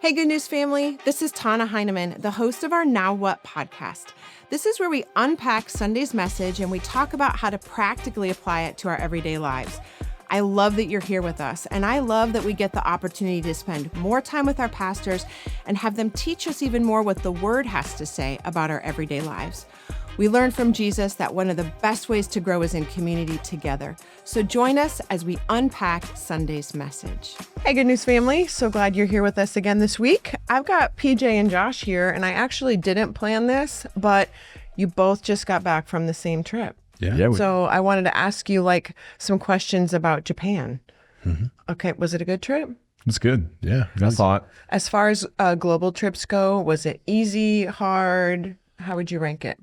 Hey, Good News family. This is Tana Heineman, the host of our Now What podcast. This is where we unpack Sunday's message and we talk about how to practically apply it to our everyday lives. I love that you're here with us, and I love that we get the opportunity to spend more time with our pastors and have them teach us even more what the Word has to say about our everyday lives. We learned from Jesus that one of the best ways to grow is in community together. So join us as we unpack Sunday's message. Hey, Good News family. So glad you're here with us again this week. I've got PJ and Josh here, and I actually didn't plan this, but you both just got back from the same trip. Yeah. So I wanted to ask you some questions about Japan. Mm-hmm. Okay. Was it a good trip? It's good. Yeah. I thought. As far as global trips go, was it easy, hard? How would you rank it?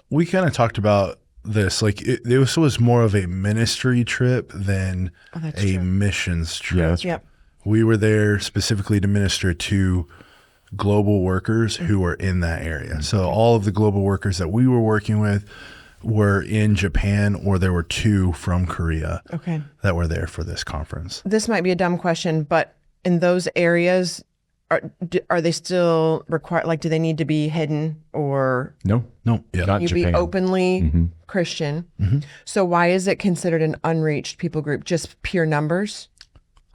We kind of talked about this. This was more of a ministry trip than a missions trip. Yep. We were there specifically to minister to global workers who were in that area. So all of the global workers that we were working with were in Japan, or there were 2 from Korea that were there for this conference. This might be a dumb question, but in those areas, are they still required? Do they need to be hidden or No. Yeah. Not you Japan. be openly Christian? Mm-hmm. So why is it considered an unreached people group? Just pure numbers?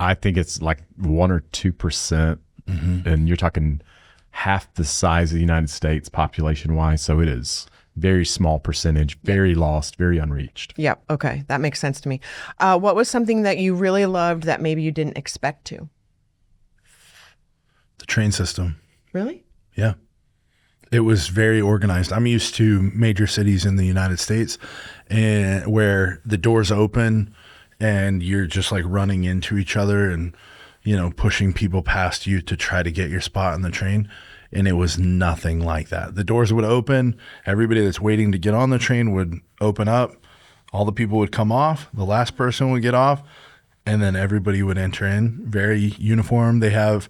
I think it's like 1 or 2%, and you're talking half the size of the United States population-wise. So it is very small percentage, very lost, very unreached. Yep. Okay. That makes sense to me. What was something that you really loved that maybe you didn't expect to? The train system. Really? Yeah. It was very organized. I'm used to major cities in the United States and where the doors open and you're just running into each other and, pushing people past you to try to get your spot on the train. And it was nothing like that. The doors would open. Everybody that's waiting to get on the train would open up. All the people would come off. The last person would get off. And then everybody would enter in, very uniform. They have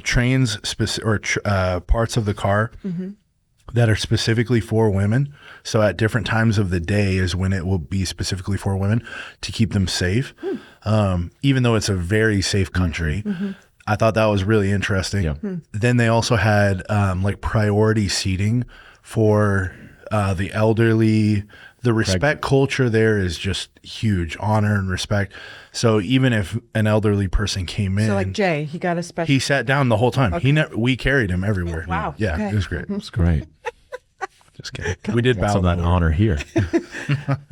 trains parts of the car that are specifically for women. So at different times of the day is when it will be specifically for women to keep them safe. Even though it's a very safe country, I thought that was really interesting. Yeah. Then they also had priority seating for the elderly. The respect culture there is just huge, honor and respect. So even if an elderly person came in, So Jay, he got a special. he sat down the whole time. Okay. We carried him everywhere. Wow. Yeah, Okay. it was great. It's great. Just kidding. We did bow Some of that low. honor here.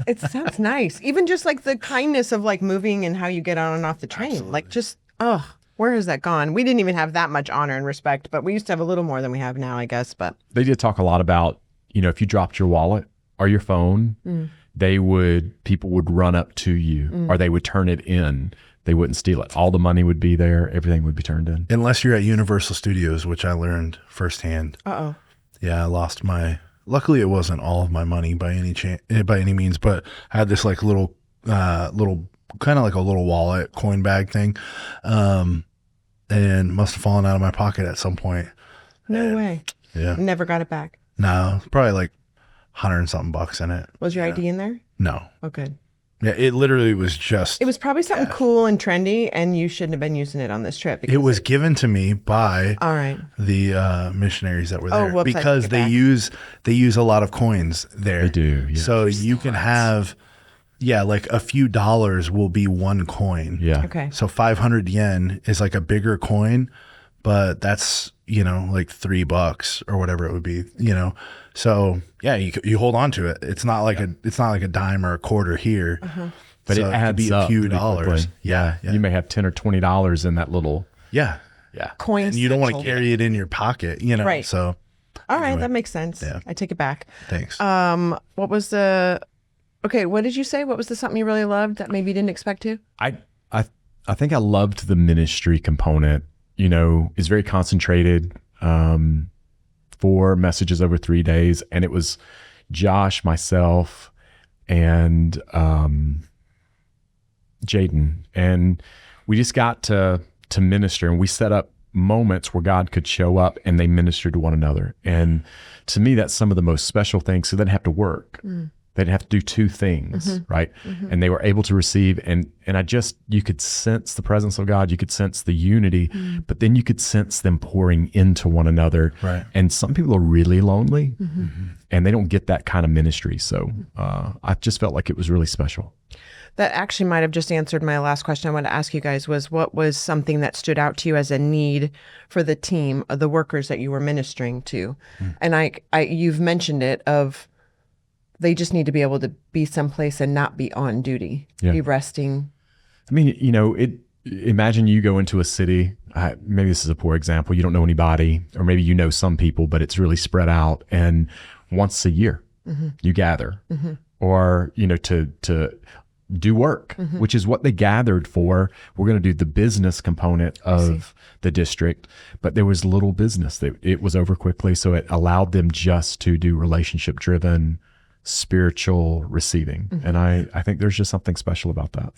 It sounds nice. Even just the kindness of moving and how you get on and off the train. Where has that gone? We didn't even have that much honor and respect, but we used to have a little more than we have now, I guess. But They did talk a lot about, if you dropped your wallet or your phone, people would run up to you or they would turn it in. They wouldn't steal it. All the money would be there. Everything would be turned in. Unless you're at Universal Studios, which I learned firsthand. Yeah, I lost luckily it wasn't all of my money by any means, but I had this little kind of like a little wallet coin bag thing. And must have fallen out of my pocket at some point. no way. Yeah. Never got it back. No, probably $100 and something bucks in it. Was your ID in there? No. Oh, good. Yeah, it literally was just. It was probably something cool and trendy, and you shouldn't have been using it on this trip. It was given to me by all right. the missionaries that were there whoops, I because take it they use a lot of coins there. They do. Yeah. So you can have, a few dollars will be one coin. Yeah. Okay. So 500 yen is a bigger coin, but that's $3 or whatever it would be. So yeah, you hold on to it. It's not like a dime or a quarter here, But so it adds could be up a few pretty dollars. quickly. Yeah. You may have $10 or $20 in that little. Yeah. Coin And you don't want to satchel. carry it in your pocket, Right. So All right, that makes sense. Yeah. I take it back. thanks. What was what did you say? What was something you really loved that maybe you didn't expect to? I think I loved the ministry component. It's very concentrated. 4 messages over 3 days, and it was Josh, myself, and Jaden, and we just got to minister, and we set up moments where God could show up and they ministered to one another. And to me, that's some of the most special things. So they didn't have to work. They didn't have to do two things, right? And they were able to receive, and you could sense the presence of God. You could sense the unity, but then you could sense them pouring into one another. Right. And some people are really lonely, and they don't get that kind of ministry. So I just felt like it was really special. That actually might have just answered my last question I wanted to ask you guys was, what was something that stood out to you as a need for the team of the workers that you were ministering to? And you've mentioned it of, they just need to be able to be someplace and not be on duty, be resting. I mean, imagine you go into a city, maybe this is a poor example, you don't know anybody, or maybe you know some people, but it's really spread out. And once a year you gather, or, to do work, which is what they gathered for. We're going to do the business component of the district, but there was little business. It was over quickly. So it allowed them just to do relationship driven, spiritual receiving. And I think there's just something special about that.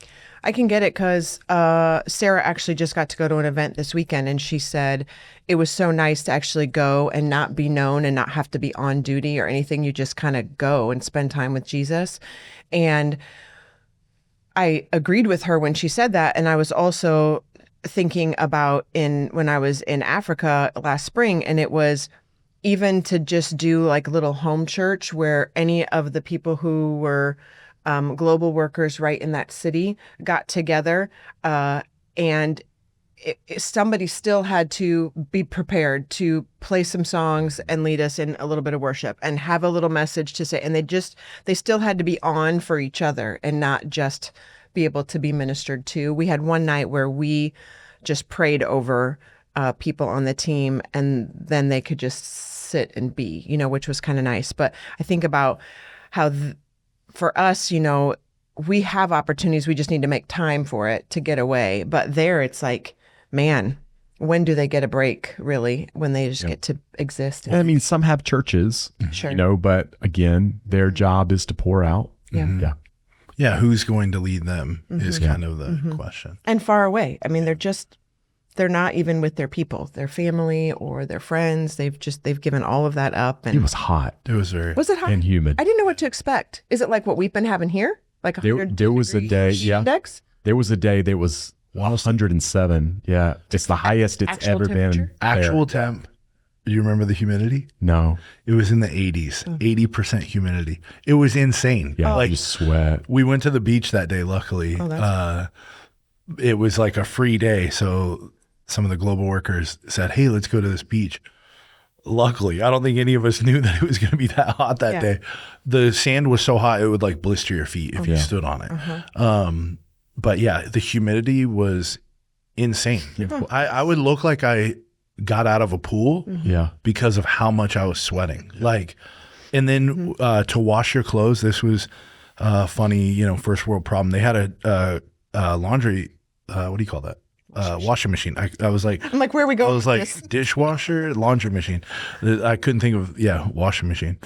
I can get it because Sarah actually just got to go to an event this weekend, and she said it was so nice to actually go and not be known and not have to be on duty or anything. You just kind of go and spend time with Jesus. And I agreed with her when she said that. And I was also thinking about when I was in Africa last spring, and it was even to just do like little home church where any of the people who were global workers right in that city got together, and somebody still had to be prepared to play some songs and lead us in a little bit of worship and have a little message to say. And they still had to be on for each other and not just be able to be ministered to. We had one night where we just prayed over people on the team, and then they could just sit and be, which was kind of nice. But I think about how for us, we have opportunities. We just need to make time for it to get away. But there it's like, man, when do they get a break, really, when they just get to exist? And I mean, some have churches, sure. But again, their job is to pour out. Yeah, who's going to lead them is kind of the question. And far away. I mean, they're not even with their people, their family or their friends. They've given all of that up. And it was hot. Was it hot? And humid. I didn't know what to expect. Is it like what we've been having here? Like there was a day, index? There was a day that was 107. Yeah. It's the highest it's Actual ever temperature? been. Actual temp. Do you remember the humidity? No. It was in the 80s, 80% humidity. It was insane. Yeah, you sweat. We went to the beach that day, luckily. It was like a free day, so some of the global workers said, hey, let's go to this beach. Luckily, I don't think any of us knew that it was going to be that hot that day. The sand was so hot, it would like blister your feet if you stood on it. But yeah, the humidity was insane. I would look like I got out of a pool because of how much I was sweating. And then to wash your clothes, this was funny, first world problem. They had a laundry, what do you call that? Washing machine. I was like, I'm like, where are we going? I was like, dishwasher, laundry machine. I couldn't think of, washing machine.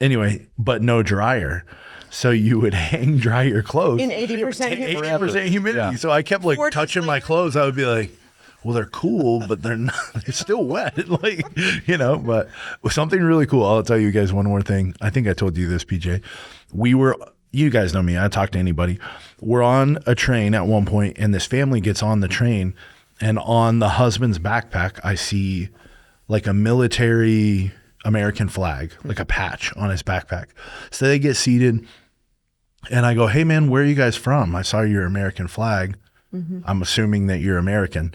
Anyway, but no dryer. So you would hang dry your clothes. In 80% humidity. 80% humidity. Yeah. So I kept like touching my clothes. I would be like, well, they're cool, but they're not, they're still wet. But something really cool. I'll tell you guys one more thing. I think I told you this, PJ. You guys know me. I talk to anybody. We're on a train at one point, and this family gets on the train, and on the husband's backpack, I see like a military American flag, like a patch on his backpack. So they get seated, and I go, hey, man, where are you guys from? I saw your American flag. I'm assuming that you're American.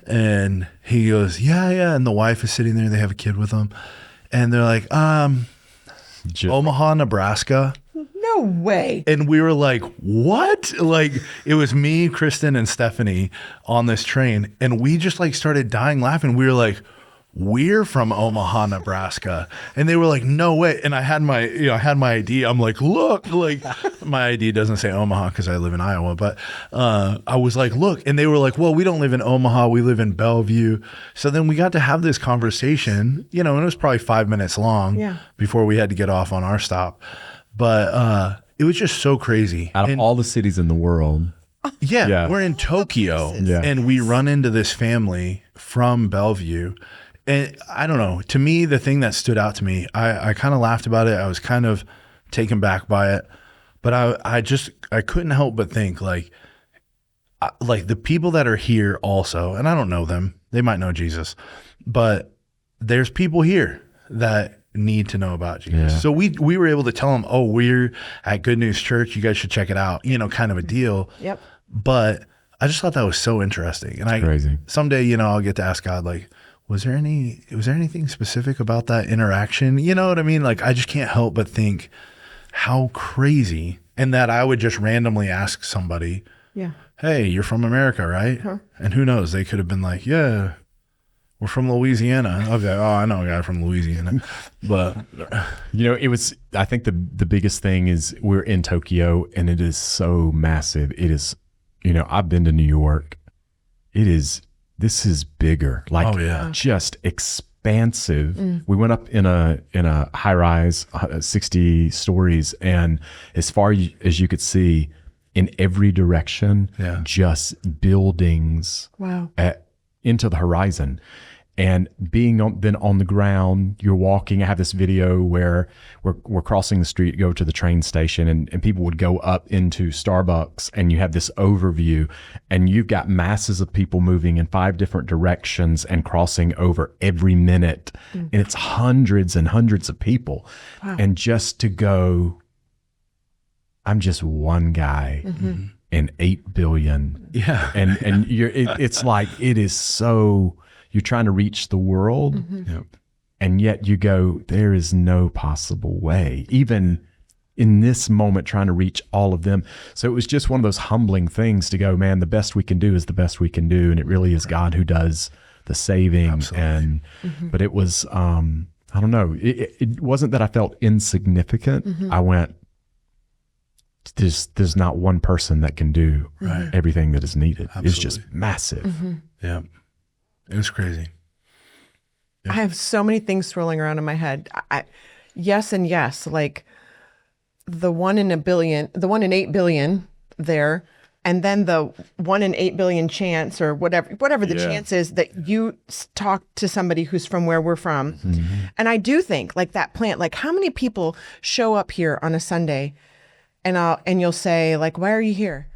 And he goes, yeah. And the wife is sitting there. They have a kid with them. And they're like, Omaha, Nebraska. No way. And we were like, what? Like, it was me, Kristen, and Stephanie on this train. And we just like started dying laughing. We were like, we're from Omaha, Nebraska. And they were like, no way. And I had my ID. I'm like, look, like my ID doesn't say Omaha because I live in Iowa. But I was like, look. And they were like, well, we don't live in Omaha. We live in Bellevue. So then we got to have this conversation, and it was probably 5 minutes long before we had to get off on our stop. But it was just so crazy. Out of all the cities in the world. Yeah. We're in Tokyo. And we run into this family from Bellevue. And I don't know, to me, the thing that stood out to me, I kind of laughed about it. I was kind of taken back by it. But I couldn't help but think like the people that are here also, and I don't know them, they might know Jesus, but there's people here that need to know about Jesus. Yeah. So we were able to tell them, oh, we're at Good News Church, you guys should check it out, kind of a deal. Yep. But I just thought that was so interesting. And crazy. Someday, I'll get to ask God, like, was there anything specific about that interaction? You know what I mean? Like, I just can't help but think how crazy, and that I would just randomly ask somebody, Yeah. hey, you're from America, right? Huh. And who knows, they could have been like, yeah, we're from Louisiana. Okay, oh, I know a guy from Louisiana. But I think the biggest thing is we're in Tokyo and it is so massive. It is, I've been to New York. This is bigger, like Oh, yeah. just expansive. We went up in a high rise, 60 stories. And as far as you could see in every direction, Yeah. just buildings Wow. into the horizon. And being then on the ground, you're walking. I have this video where we're crossing the street, go to the train station, and people would go up into Starbucks, and you have this overview, and you've got masses of people moving in 5 different directions and crossing over every minute. And it's hundreds and hundreds of people. Wow. And just to go, I'm just one guy in 8 billion. yeah. And it's like, it is so, you're trying to reach the world, Yep. and yet you go, there is no possible way, even in this moment, trying to reach all of them. So it was just one of those humbling things to go, man, the best we can do is the best we can do. And it really is God who does the saving. Absolutely. But it was, I don't know, it wasn't that I felt insignificant. I went, there's not one person that can do everything that is needed. It's just massive. Yeah. It was crazy. I have so many things swirling around in my head. Yes and yes, like the 1 in 8 billion there, and then the 1 in 8 billion chance, or whatever the chance is, that you talk to somebody who's from where we're from. And I do think, like, that plant, like, how many people show up here on a Sunday, and you'll say, like, why are you here?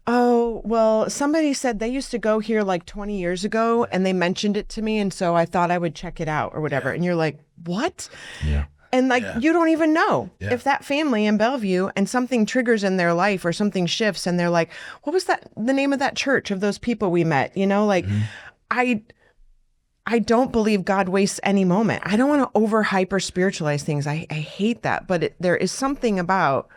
Oh, well, somebody said they used to go here like 20 years ago, and they mentioned it to me, and so I thought I would check it out or whatever. And you're like, what? Yeah. And like, you don't even know Yeah. if that family in Bellevue and something triggers in their life or something shifts, and they're like, what was the name of that church of those people we met? Like, I don't believe God wastes any moment. I don't want to over hyper spiritualize things. I hate that. But there is something about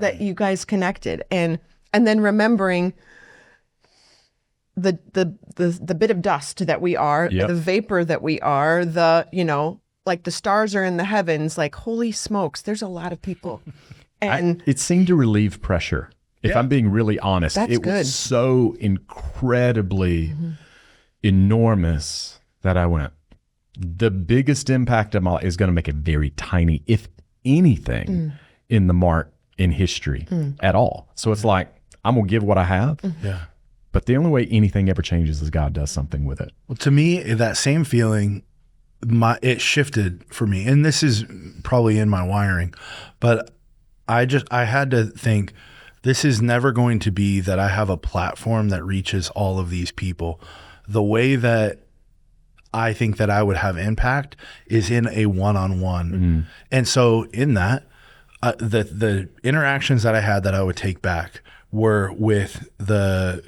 that you guys connected, and then remembering the bit of dust that we are, the vapor that we are, like the stars are in the heavens, like, holy smokes, there's a lot of people. And it seemed to relieve pressure. If I'm being really honest, That's it good. was so incredibly enormous that I went, the biggest impact of my life is going to make it very tiny, if anything, in the mark in history at all. So it's like, I'm going to give what I have. Yeah. But the only way anything ever changes is God does something with it. Well, to me, that same feeling, it shifted for me. And this is probably in my wiring, but I had to think, this is never going to be that I have a platform that reaches all of these people. The way that I think that I would have impact is in a one-on-one. And so in that, the interactions that I had that I would take back were with the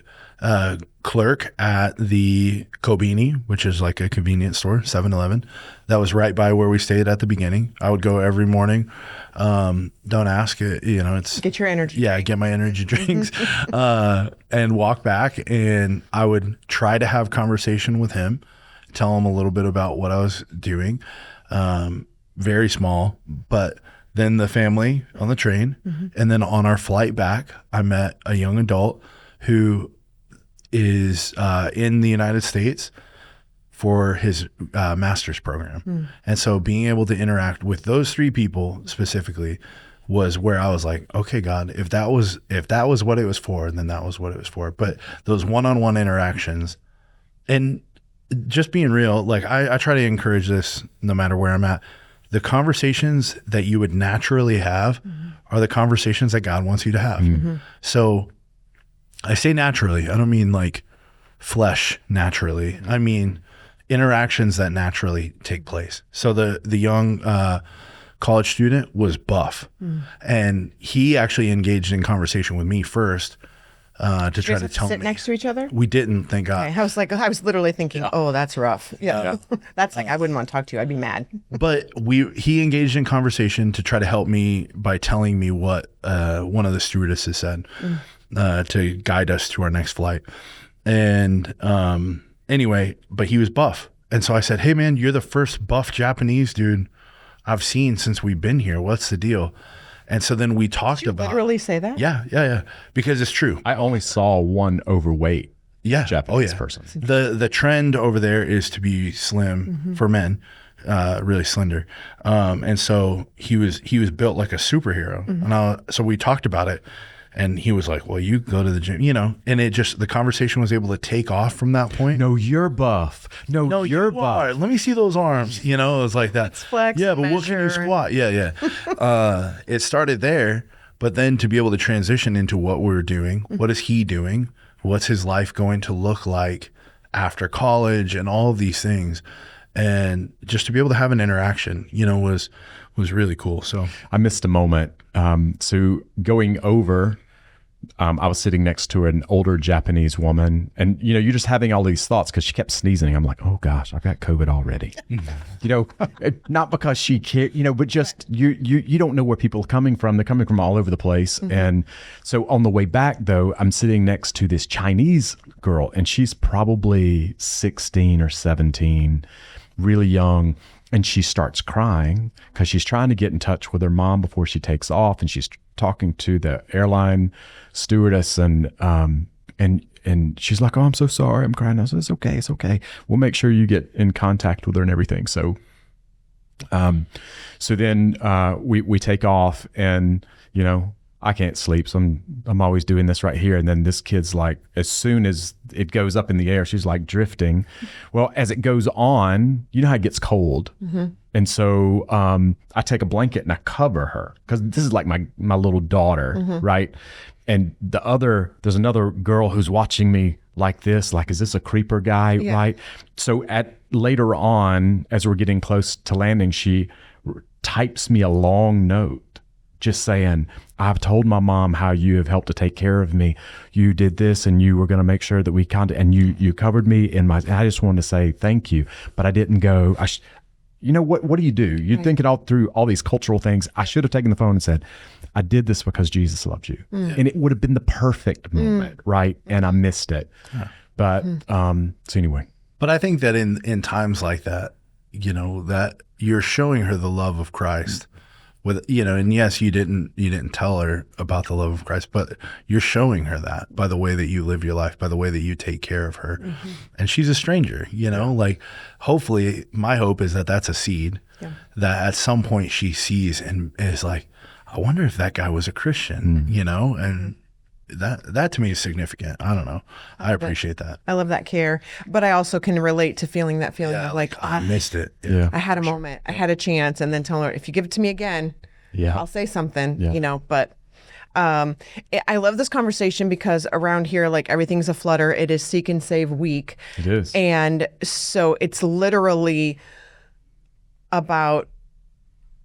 clerk at the Kobini, which is like a convenience store, 7-Eleven. That was right by where we stayed at the beginning. I would go every morning. Don't ask it, it's get your energy. Yeah, get my energy drinks, and walk back. And I would try to have conversation with him, tell him a little bit about what I was doing. Very small, but then the family on the train. And then on our flight back, I met a young adult who is in the United States for his master's program. And so being able to interact with those 3 people specifically was where I was like, okay, God, if that was what it was for, then that was what it was for. But those one-on-one interactions, and just being real, like I try to encourage this no matter where I'm at. the conversations that you would naturally have are the conversations that God wants you to have. So I say naturally, I don't mean like flesh naturally. I mean interactions that naturally take place. So the young college student was buff, and he actually engaged in conversation with me first to try to tell me. Sit next to each other? We didn't, thank God. Okay. I was literally thinking, oh, that's rough. Yeah. That's like, I wouldn't want to talk to you. I'd be mad. But he engaged in conversation to try to help me by telling me what one of the stewardesses said to guide us to our next flight. And anyway, but he was buff. And so I said, hey, man, you're the first buff Japanese dude I've seen since we've been here. What's the deal? And so then we talked about. Literally say that? Yeah. Because it's true. I only saw one overweight Japanese person. The trend over there is to be slim for men, really slender. And so he was built like a superhero. And so we talked about it, and he was like, well, you go to the gym, and it just, the conversation was able to take off from that point. No, you're buff. No, you're buff. Let me see those arms. It was like that. Let's flex, yeah, but what can you squat? Yeah. It started there, but then to be able to transition into what we're doing, what is he doing? What's his life going to look like after college and all of these things? And just to be able to have an interaction, was really cool. So I missed a moment. So going over, I was sitting next to an older Japanese woman, and you're just having all these thoughts because she kept sneezing. I'm like, oh gosh, I've got COVID already. Not because she cared, but just you don't know where people are coming from. They're coming from all over the place. And so on the way back, though, I'm sitting next to this Chinese girl, and she's probably 16 or 17, really young. And she starts crying because she's trying to get in touch with her mom before she takes off, and she's talking to the airline stewardess, and she's like, "Oh, I'm so sorry, I'm crying." I said, "It's okay. We'll make sure you get in contact with her and everything." So, then we take off, and I can't sleep, so I'm always doing this right here. And then this kid's like, as soon as it goes up in the air, she's like drifting. Well, as it goes on, you know how it gets cold. And so I take a blanket and I cover her, because this is like my little daughter, right? And there's another girl who's watching me like this, like, is this a creeper guy, right? So later on, as we're getting close to landing, she types me a long note just saying, I've told my mom how you have helped to take care of me. You did this, and you were going to make sure that we and you covered me in my, and I just wanted to say thank you, but I didn't go, what do? You think it all through all these cultural things. I should have taken the phone and said, I did this because Jesus loves you. And it would have been the perfect moment, right? And I missed it. But, so anyway. But I think that in times like that, that you're showing her the love of Christ. With and yes, you didn't tell her about the love of Christ, but you're showing her that by the way that you live your life, by the way that you take care of her. And she's a stranger, like, hopefully my hope is that that's a seed that at some point she sees and is like, I wonder if that guy was a Christian, and that to me is significant. I don't know. I appreciate that. I love that care, but I also can relate to feeling that feeling of like, I missed it. Yeah. I had a moment, I had a chance, and then telling her, if you give it to me again, I'll say something, but I love this conversation because around here, like, everything's a flutter. It is Seek and Save week. It is. And so it's literally about,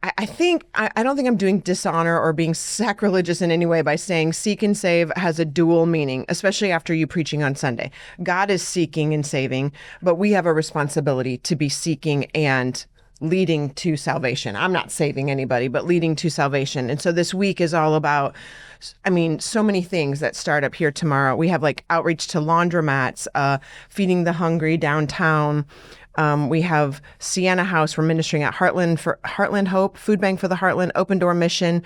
I don't think I'm doing dishonor or being sacrilegious in any way by saying seek and save has a dual meaning, especially after you preaching on Sunday. God is seeking and saving, but we have a responsibility to be seeking and leading to salvation. I'm not saving anybody, but leading to salvation. And so this week is all about, so many things that start up here tomorrow. We have like outreach to laundromats, feeding the hungry downtown. We have Sienna House. We're ministering at Heartland Hope, Food Bank for the Heartland, Open Door Mission.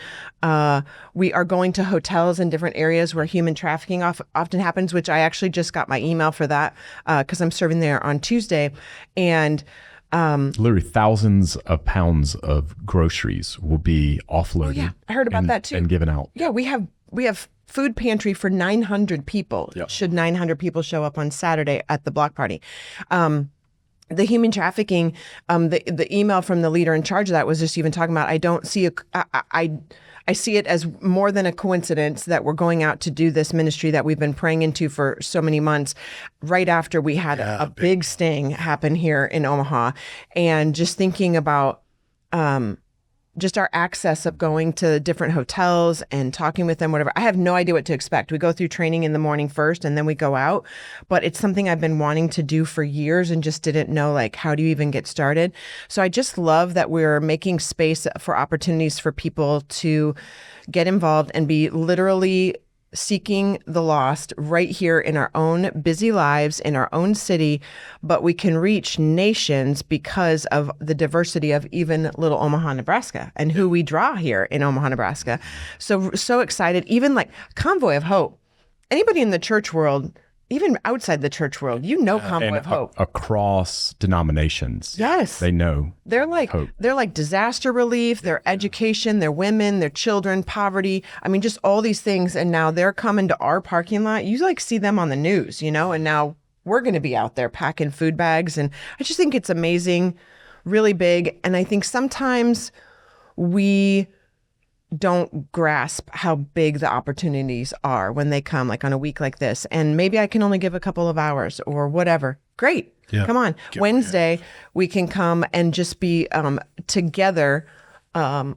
We are going to hotels in different areas where human trafficking often happens, which I actually just got my email for that because I'm serving there on Tuesday. And literally thousands of pounds of groceries will be offloaded. I heard about that too. And given out. Yeah, we have food pantry for 900 people. Should 900 people show up on Saturday at the block party. the human trafficking, the email from the leader in charge of that was just even talking about, I see it as more than a coincidence that we're going out to do this ministry that we've been praying into for so many months, right after we had a big sting happen here in Omaha. And just thinking about just our access of going to different hotels and talking with them, whatever. I have no idea what to expect. We go through training in the morning first and then we go out, but it's something I've been wanting to do for years and just didn't know, like, how do you even get started? So I just love that we're making space for opportunities for people to get involved and be literally seeking the lost right here in our own busy lives, in our own city, but we can reach nations because of the diversity of even little Omaha, Nebraska, and who we draw here in Omaha, Nebraska. So excited. Even like Convoy of Hope. Anybody in the church world, even outside the church world, Convoy of Hope. Across denominations. Yes. They know. They're like disaster relief, their education, their women, their children, poverty. I mean, just all these things. And now they're coming to our parking lot. You like see them on the news, and now we're going to be out there packing food bags. And I just think it's amazing, really big. And I think sometimes we don't grasp how big the opportunities are when they come, like on a week like this. And maybe I can only give a couple of hours or whatever. Great. Yeah. Come on. Wednesday, we can come and just be together, a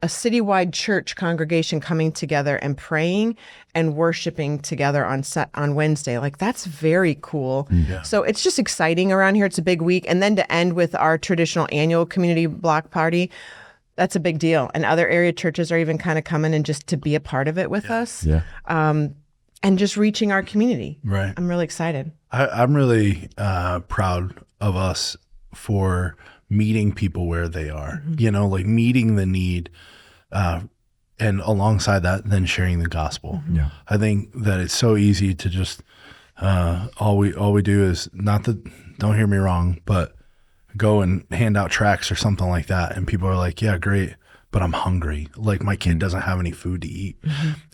citywide church congregation coming together and praying and worshiping together on Wednesday. Like, that's very cool. Yeah. So it's just exciting around here. It's a big week. And then to end with our traditional annual community block party, that's a big deal. And other area churches are even kind of coming and just to be a part of it with us. Yeah. And just reaching our community. Right. I'm really excited. I'm really proud of us for meeting people where they are, like meeting the need, and alongside that, then sharing the gospel. Yeah. I think that it's so easy to just, all we do is don't hear me wrong, but go and hand out tracts or something like that. And people are like, yeah, great, but I'm hungry. Like, my kid doesn't have any food to eat.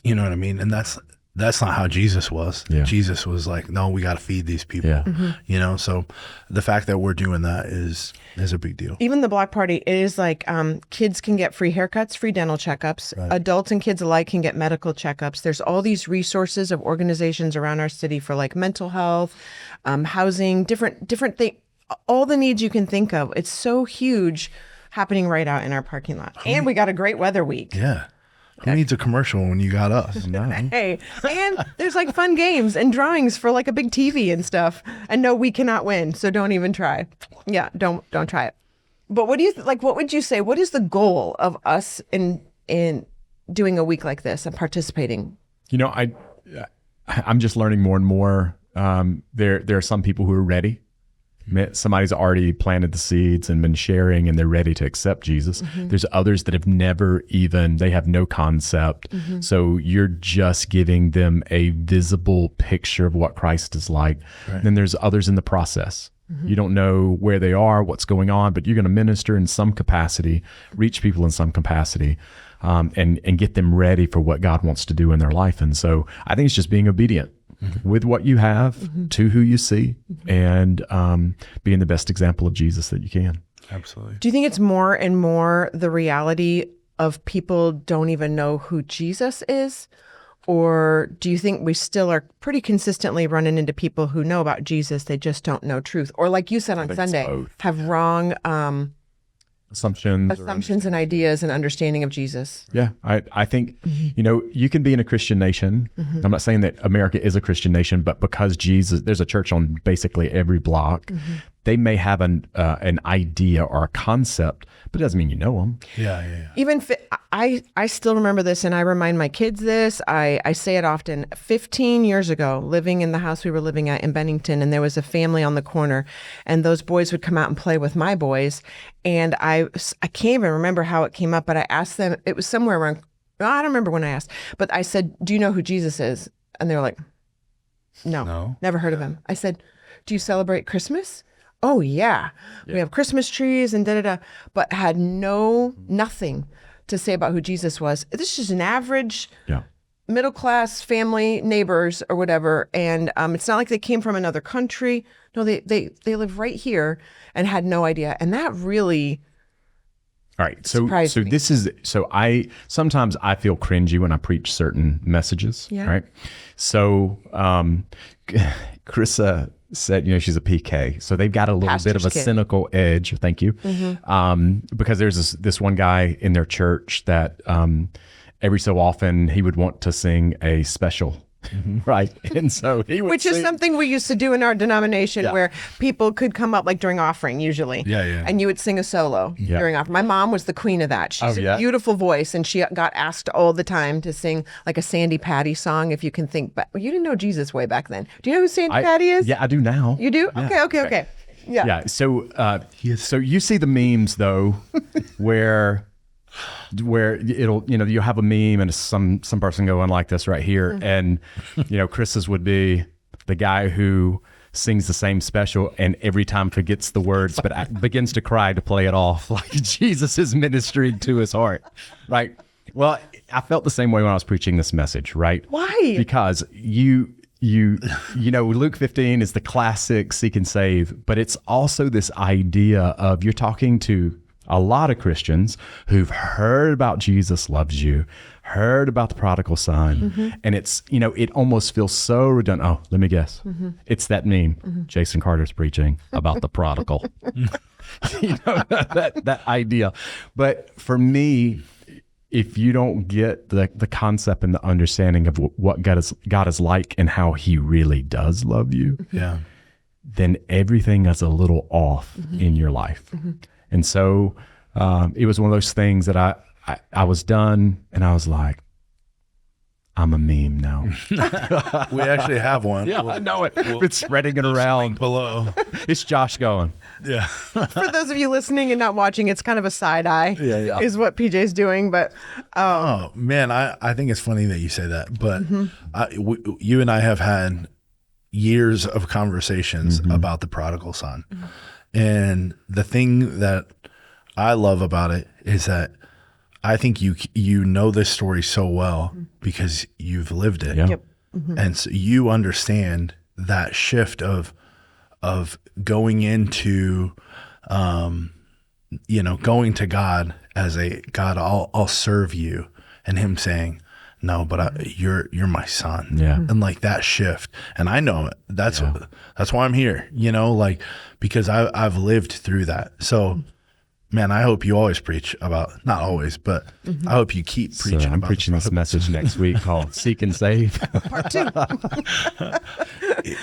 You know what I mean? And that's not how Jesus was. Yeah. Jesus was like, no, we got to feed these people. Yeah. So the fact that we're doing that is a big deal. Even the block party, it is like kids can get free haircuts, free dental checkups. Right. Adults and kids alike can get medical checkups. There's all these resources of organizations around our city for like mental health, housing, different things. All the needs you can think of. It's so huge happening right out in our parking lot. And we got a great weather week. Yeah. Who needs a commercial when you got us? Hey, and there's like fun games and drawings for like a big TV and stuff. And no, we cannot win. So don't even try. Yeah, don't try it. But what do you what would you say? What is the goal of us in doing a week like this and participating? I'm just learning more and more. There are some people who are ready. Somebody's already planted the seeds and been sharing and they're ready to accept Jesus. There's others that have never they have no concept. So you're just giving them a visible picture of what Christ is like. Right. Then there's others in the process. You don't know where they are, what's going on, but you're going to minister in some capacity, reach people in some capacity, and get them ready for what God wants to do in their life. And so I think it's just being obedient. With what you have, to who you see, and being the best example of Jesus that you can. Absolutely. Do you think it's more and more the reality of people don't even know who Jesus is? Or do you think we still are pretty consistently running into people who know about Jesus, they just don't know truth? Or like you said on Sunday, have wrong assumptions and ideas and understanding of Jesus. Yeah, I think, you can be in a Christian nation. I'm not saying that America is a Christian nation, but because there's a church on basically every block, they may have an idea or a concept, but it doesn't mean you know them. Yeah. Even I still remember this, and I remind my kids this. I say it often. 15 years ago, living in the house we were living at in Bennington, and there was a family on the corner, and those boys would come out and play with my boys. And I can't even remember how it came up, but I asked them. It was somewhere around. I don't remember when I asked, but I said, "Do you know who Jesus is?" And they were like, "No, never heard of him." I said, "Do you celebrate Christmas?" Oh yeah. We have Christmas trees and but had nothing to say about who Jesus was. This is an average middle class family, neighbors or whatever. And it's not like they came from another country. No, they live right here and had no idea. And that really All right. So surprised me. I sometimes I feel cringy when I preach certain messages. Yeah. Right. So Carissa said, she's a PK. So they've got a little bit of a Pastor's kid. cynical edge. Thank you. Because there's this one guy in their church that every so often he would want to sing a special. Right. And so he would Which is something we used to do in our denomination where people could come up like during offering usually. Yeah. And you would sing a solo during offering. My mom was the queen of that. She's a beautiful voice and she got asked all the time to sing like a Sandy Patty song if you can think back. Well, you didn't know Jesus way back then. Do you know who Sandy Patty is? Yeah, I do now. You do? Yeah. Okay. Yeah. Yeah. So so you see the memes though where it'll, you'll have a meme and some person going like this right here. And, Chris's would be the guy who sings the same special and every time forgets the words, but begins to cry to play it off like Jesus is ministering to his heart. Right. Well, I felt the same way when I was preaching this message, right? Why? Because Luke 15 is the classic seek and save, but it's also this idea of you're talking to a lot of Christians who've heard about Jesus loves you, heard about the prodigal son, and it's, it almost feels so redundant. Oh, let me guess. It's that meme. Jason Carter's preaching about the prodigal. that idea. But for me, if you don't get the concept and the understanding of what God is like and how he really does love you, then everything is a little off in your life. And so it was one of those things that I was done and I was like, I'm a meme now. We actually have one. Yeah, I know it. It's spreading it around. Below. It's Josh going. Yeah. For those of you listening and not watching, it's kind of a side eye Yeah. is what PJ's doing. But Oh, man, I think it's funny that you say that. But you and I have had years of conversations about the prodigal son. And the thing that I love about it is that I think you know this story so well because you've lived it. Yeah. And so you understand that shift of going into going to God as a God, I'll serve you, and him saying, no, but you're my son. Yeah. And like that shift. And I know it. That's why I'm here, because I've lived through that. So, man, I hope you always preach about, not always, but I hope you keep preaching I'm about preaching this message next week called Seek and Save. part 2.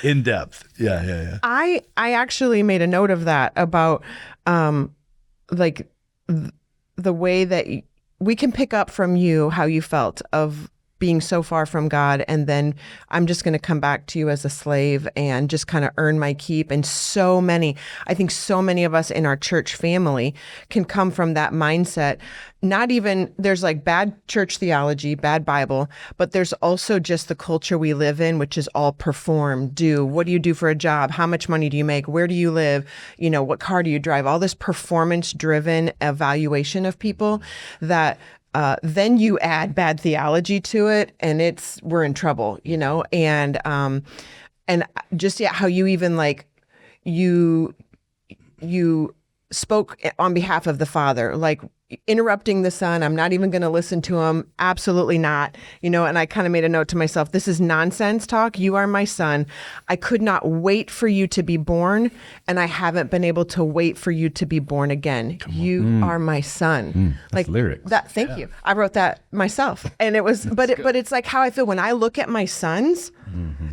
in depth. Yeah. I actually made a note of that about the way that we can pick up from you how you felt of being so far from God, and then I'm just going to come back to you as a slave and just kind of earn my keep. And I think so many of us in our church family can come from that mindset. Not even, there's like bad church theology, bad Bible, but there's also just the culture we live in, which is all perform, do. What do you do for a job? How much money do you make? Where do you live? What car do you drive? All this performance-driven evaluation of people that then you add bad theology to it, and we're in trouble, and just how you even you spoke on behalf of the Father, like interrupting the Son. I'm not even going to listen to him. Absolutely not. And I kind of made a note to myself, this is nonsense talk. You are my son. I could not wait for you to be born, and I haven't been able to wait for you to be born again. You are my son. That's lyrics. Thank you. I wrote that myself. And it was, but it's like how I feel when I look at my sons,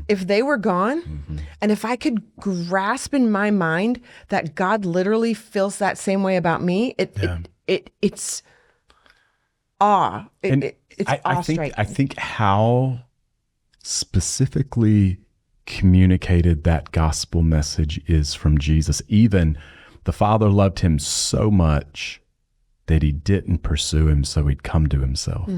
if they were gone, and if I could grasp in my mind that God literally feels that same way about me, it's awe. It's awe-striking. I think how specifically communicated that gospel message is from Jesus. Even the Father loved him so much that he didn't pursue him so he'd come to himself.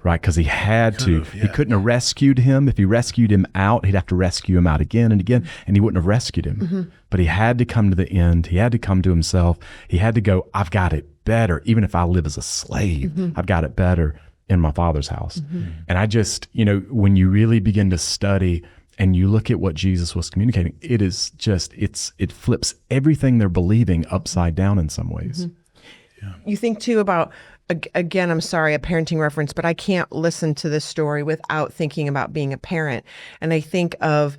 Right? Because he had to. He couldn't have rescued him. If he rescued him out, he'd have to rescue him out again and again, and he wouldn't have rescued him. But he had to come to the end. He had to come to himself. He had to go, I've got it better. Even if I live as a slave, I've got it better in my Father's house. And I just, when you really begin to study and you look at what Jesus was communicating, it is just, it flips everything they're believing upside down in some ways. You think too about, again, I'm sorry, a parenting reference, but I can't listen to this story without thinking about being a parent. And I think of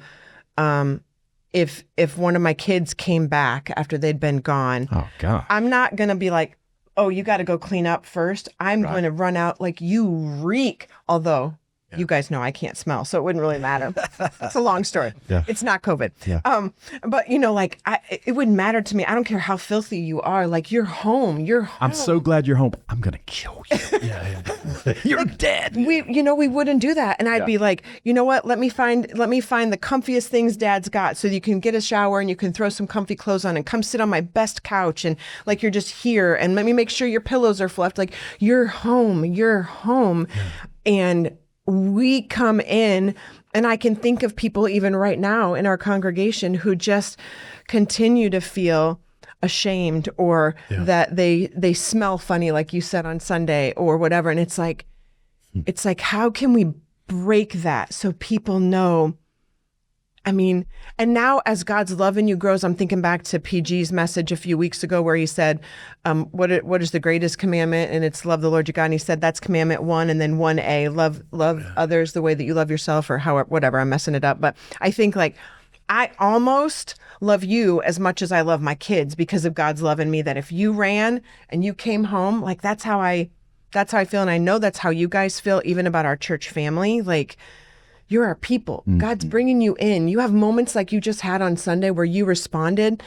if one of my kids came back after they'd been gone, Oh God. I'm not going to be like, oh, you got to go clean up first. I'm going to run out like, you reek. Although you guys know I can't smell, so it wouldn't really matter. It's a long story. Yeah. It's not COVID. Yeah. But like it wouldn't matter to me. I don't care how filthy you are. Like you're home. You're home. I'm so glad you're home. I'm going to kill you. You're dead. We wouldn't do that. And I'd be like, you know what? Let me find the comfiest things Dad's got so you can get a shower and you can throw some comfy clothes on and come sit on my best couch and like you're just here and let me make sure your pillows are fluffed. Like you're home. And we come in, and I can think of people even right now in our congregation who just continue to feel ashamed or that they smell funny, like you said on Sunday or whatever. And it's like, how can we break that so people know? I mean, and now as God's love in you grows, I'm thinking back to PG's message a few weeks ago where he said, what is the greatest commandment? And it's love the Lord your God. And he said, that's commandment 1. And then 1A, love others the way that you love yourself, or however, whatever, I'm messing it up. But I think like, I almost love you as much as I love my kids because of God's love in me, that if you ran and you came home, like that's how I feel. And I know that's how you guys feel, even about our church family. Like, you're our people. God's bringing you in. You have moments like you just had on Sunday where you responded,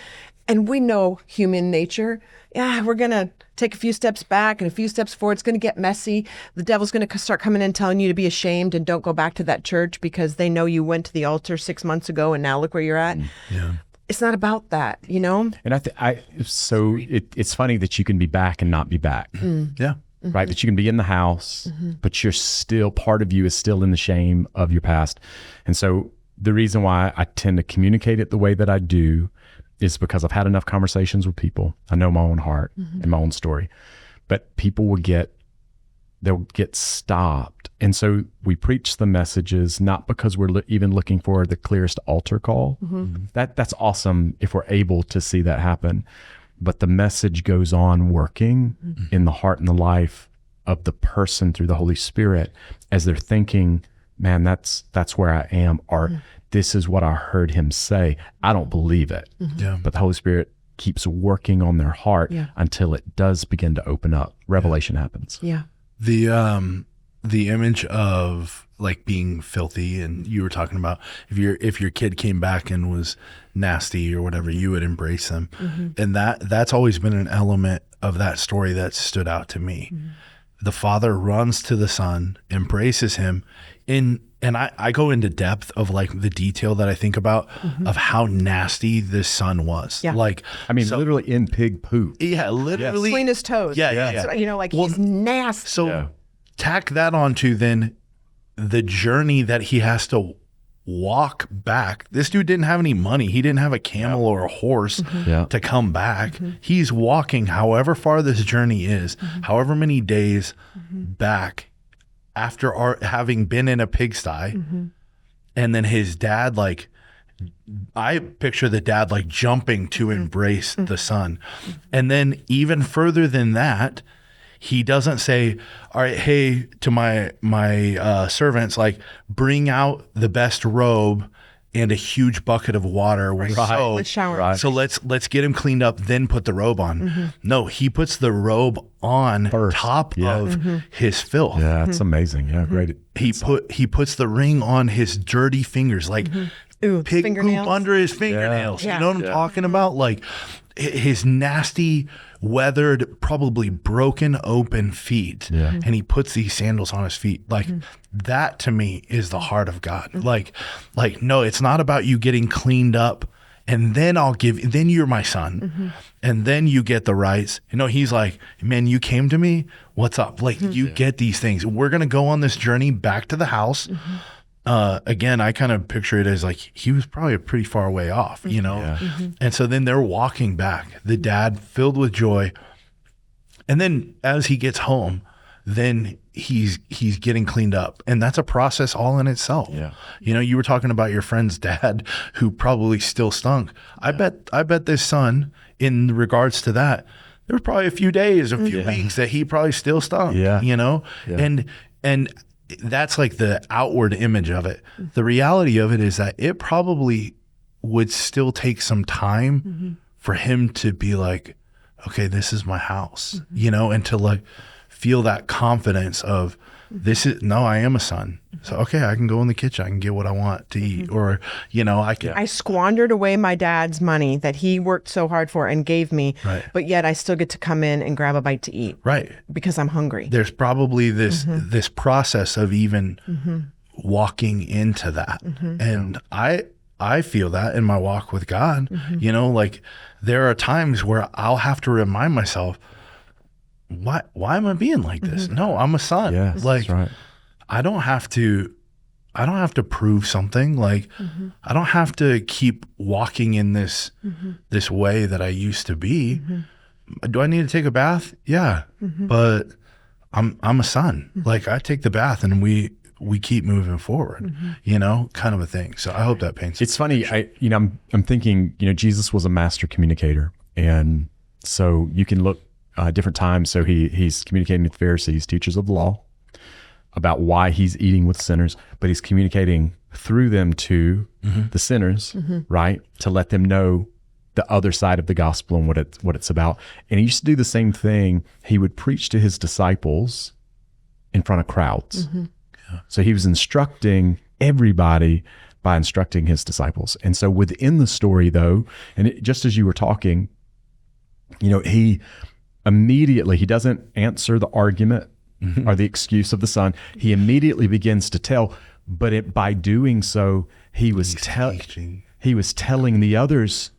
and we know human nature. Yeah, we're going to take a few steps back and a few steps forward. It's going to get messy. The devil's going to start coming in telling you to be ashamed and don't go back to that church because they know you went to the altar 6 months ago and now look where you're at. Yeah. It's not about that, And it's funny that you can be back and not be back. Yeah. Right? That you can be in the house, but you're still, part of you is still in the shame of your past. And so the reason why I tend to communicate it the way that I do is because I've had enough conversations with people. I know my own heart and my own story, but people they'll get stopped. And so we preach the messages, not because we're even looking for the clearest altar call. That's awesome if we're able to see that happen. But the message goes on working in the heart and the life of the person through the Holy Spirit as they're thinking, man, that's where I am, or this is what I heard him say. I don't believe it. But the Holy Spirit keeps working on their heart until it does begin to open up. Revelation happens. Yeah. The image of like being filthy, and you were talking about if your kid came back and was nasty or whatever, you would embrace them. And that's always been an element of that story that stood out to me. The father runs to the son, embraces him, and I go into depth of like the detail that I think about of how nasty this son was. Yeah. Like, I mean, literally in pig poop. Yeah, literally. Clean his toes. Yeah. So, he's nasty. So tack that onto then the journey that he has to walk back. This dude didn't have any money. He didn't have a camel or a horse to come back. He's walking however far this journey is, however many days back after having been in a pigsty. And then his dad, like, I picture the dad like jumping to embrace the son. And then even further than that, he doesn't say, all right, hey, to my servants, like, bring out the best robe and a huge bucket of water with soap. Let's shower. Right. So let's get him cleaned up, then put the robe on. No, he puts the robe on first. top of his filth. Yeah, that's amazing. Yeah, great. He puts the ring on his dirty fingers, like pig poop under his fingernails. Yeah. You know what I'm talking about? Like his nasty, weathered, probably broken open feet. And he puts these sandals on his feet. Like that to me is the heart of God. Like, no, it's not about you getting cleaned up and then then you're my son. And then you get the rights. He's like, man, you came to me. What's up? Like you get these things. We're going to go on this journey back to the house. Again, I kind of picture it as like he was probably a pretty far way off, And so then they're walking back, the dad filled with joy. And then as he gets home, then he's getting cleaned up. And that's a process all in itself. Yeah. You know, you were talking about your friend's dad who probably still stunk. I bet this son, in regards to that, there were probably a few days, a few weeks that he probably still stunk. Yeah. You know? Yeah. And that's like the outward image of it. The reality of it is that it probably would still take some time for him to be like, okay, this is my house, you know, and to like feel that confidence of I am a son. So, okay, I can go in the kitchen. I can get what I want to eat, or, you know, I squandered away my dad's money that he worked so hard for and gave me, but yet I still get to come in and grab a bite to eat. Right. Because I'm hungry. There's probably this process of even walking into that. And I feel that in my walk with God, you know, like there are times where I'll have to remind myself, why am I being like this? No, I'm a son. Yes, like, that's right. I don't have to prove something. Like, I don't have to keep walking in this way that I used to be. Do I need to take a bath? Yeah. But I'm a son. Like, I take the bath and we keep moving forward, you know, kind of a thing. So I hope that paints. It's funny. I'm thinking, you know, Jesus was a master communicator. And so you can look different times. So he's communicating with Pharisees, teachers of the law, about why he's eating with sinners, but he's communicating through them to the sinners, right? To let them know the other side of the gospel and what it's about. And he used to do the same thing. He would preach to his disciples in front of crowds. So he was instructing everybody by instructing his disciples. And so within the story, though, and just as you were talking, you know, he doesn't answer the argument or the excuse of the son. He immediately begins to tell, but by doing so, he was telling the others,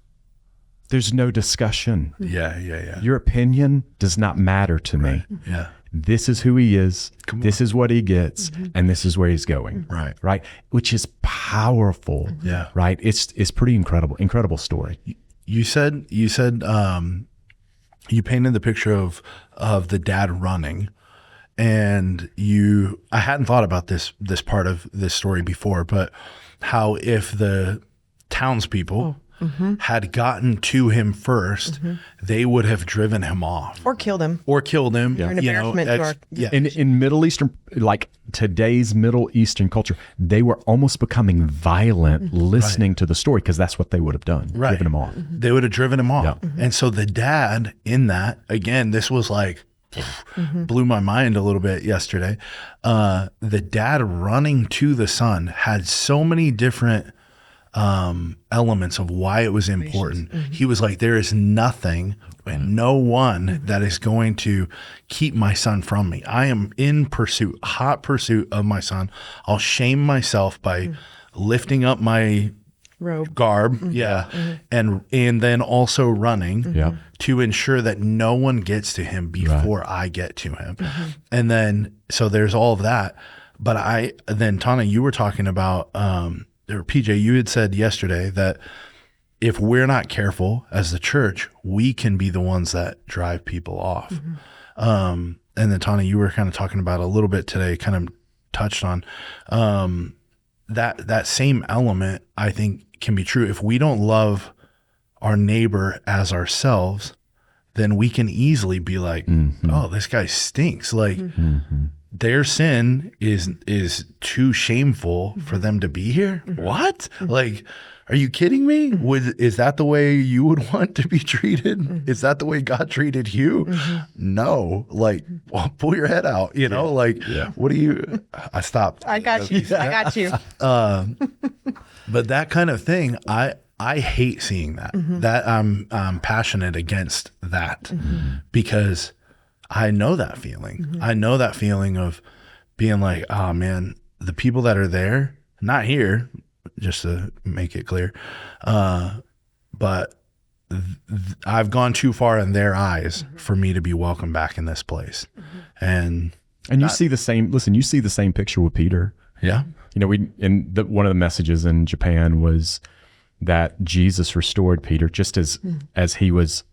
there's no discussion. Yeah. Your opinion does not matter to me. Yeah. This is who he is. This is what he gets, and this is where he's going. Right. Which is powerful. Yeah. Right. It's pretty incredible story. You said you painted the picture of the dad running, and I hadn't thought about this part of this story before, but how if the townspeople had gotten to him first, they would have driven him off. Or killed him. Yeah. An embarrassment to our... In Middle Eastern, like today's Middle Eastern culture, they were almost becoming violent listening to the story, because that's what they would have done, driven him off. They would have driven him off. Yeah. And so the dad in that, again, this was like, blew my mind a little bit yesterday. The dad running to the son had so many different elements of why it was important. He was like, there is nothing and no one that is going to keep my son from me. I am in hot pursuit of my son. I'll shame myself by lifting up my garb, and then also running to ensure that no one gets to him before I get to him. And then, so there's all of that. But then Tana, you were talking about, or PJ, you had said yesterday that if we're not careful as the church, we can be the ones that drive people off. And then Tana, you were kind of talking about a little bit today, kind of touched on that same element. I think can be true. If we don't love our neighbor as ourselves, then we can easily be like, oh, this guy stinks. Like their sin is too shameful for them to be here. What? Like, are you kidding me? Is that the way you would want to be treated? Is that the way God treated you? No. Like, well, pull your head out, you know, what do you, I stopped. I got you. But that kind of thing, I hate seeing that. That I'm passionate against that because I know that feeling. I know that feeling of being like, oh man, the people that are there, not here, just to make it clear, but I've gone too far in their eyes for me to be welcome back in this place. And you see the same, you see the same picture with Peter. Yeah. You know, one of the messages in Japan was that Jesus restored Peter just as he was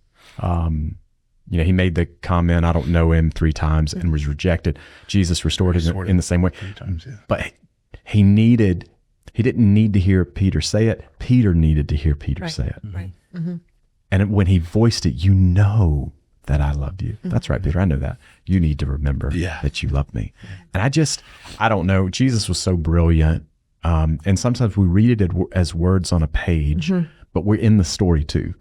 You know, he made the comment, "I don't know him," 3 times and was rejected. Jesus restored him in the same way. 3 times, yeah. But he didn't need to hear Peter say it. Peter needed to hear Peter say it. Right. Mm-hmm. And when he voiced it, you know that I love you. That's right, Peter. I know that. You need to remember that you love me. And I don't know. Jesus was so brilliant. And sometimes we read it as words on a page, but we're in the story too.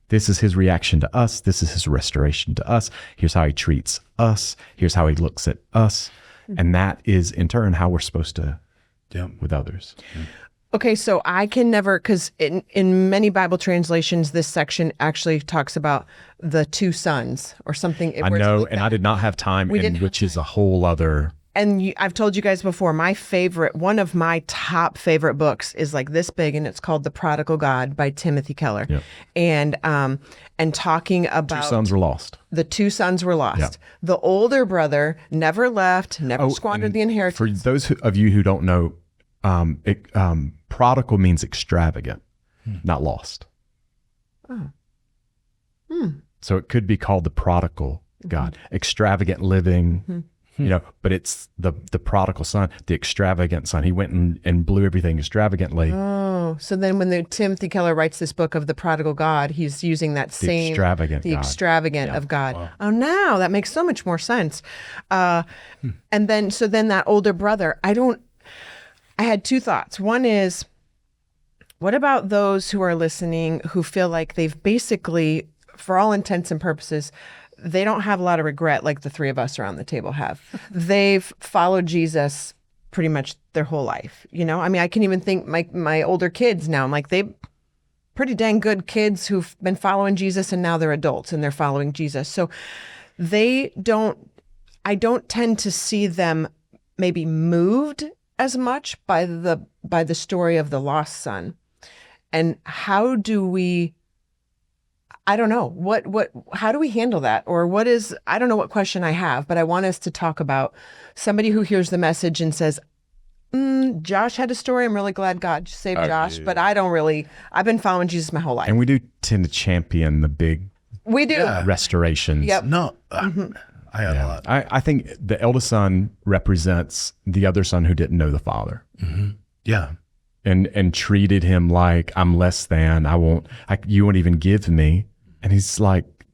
This is his reaction to us. This is his restoration to us. Here's how he treats us. Here's how he looks at us. And that is in turn how we're supposed to with others. Okay, so I can never, because in many Bible translations, this section actually talks about the 2 sons or something. I know, like and I did not have time, which is a whole other. And I've told you guys before, one of my top favorite books is like this big, and it's called The Prodigal God by Timothy Keller. Yep. And talking about 2 sons were lost. The 2 sons were lost. Yep. The older brother never left, never squandered the inheritance. For those of you who don't know, prodigal means extravagant, not lost. Oh. So it could be called the prodigal God, extravagant living, you know, but it's the prodigal son, the extravagant son. He went and blew everything extravagantly. Oh, so then when Timothy Keller writes this book of the prodigal God, he's using that same extravagant of God. Wow. Oh, now that makes so much more sense. And then that older brother, I had 2 thoughts. One is, what about those who are listening who feel like they've basically, for all intents and purposes, they don't have a lot of regret like the 3 of us around the table have. They've followed Jesus pretty much their whole life. You know, I mean, I can even think my older kids now, I'm like, they pretty dang good kids who've been following Jesus and now they're adults and they're following Jesus. So I don't tend to see them maybe moved as much by the story of the lost son. And how do we, I don't know, how do we handle that? Or I don't know what question I have, but I want us to talk about somebody who hears the message and says, Josh had a story. I'm really glad God saved Josh, but I've been following Jesus my whole life. And we do tend to champion the big restorations. Yep. No, I had a lot. I think the eldest son represents the other son who didn't know the father. Mm-hmm. Yeah. And treated him like, I'm less than, you won't even give me. And he's like,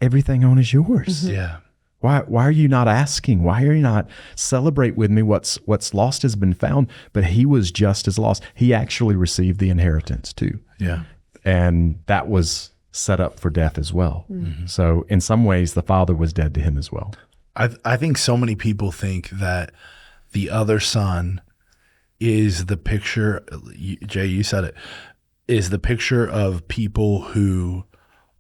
everything on is yours. Mm-hmm. Yeah. Why are you not asking? Why are you not celebrate with me? What's lost has been found, but he was just as lost. He actually received the inheritance too. Yeah. And that was set up for death as well. Mm-hmm. So in some ways, the father was dead to him as well. I think so many people think that the other son is the picture, Jay, you said it, is the picture of people who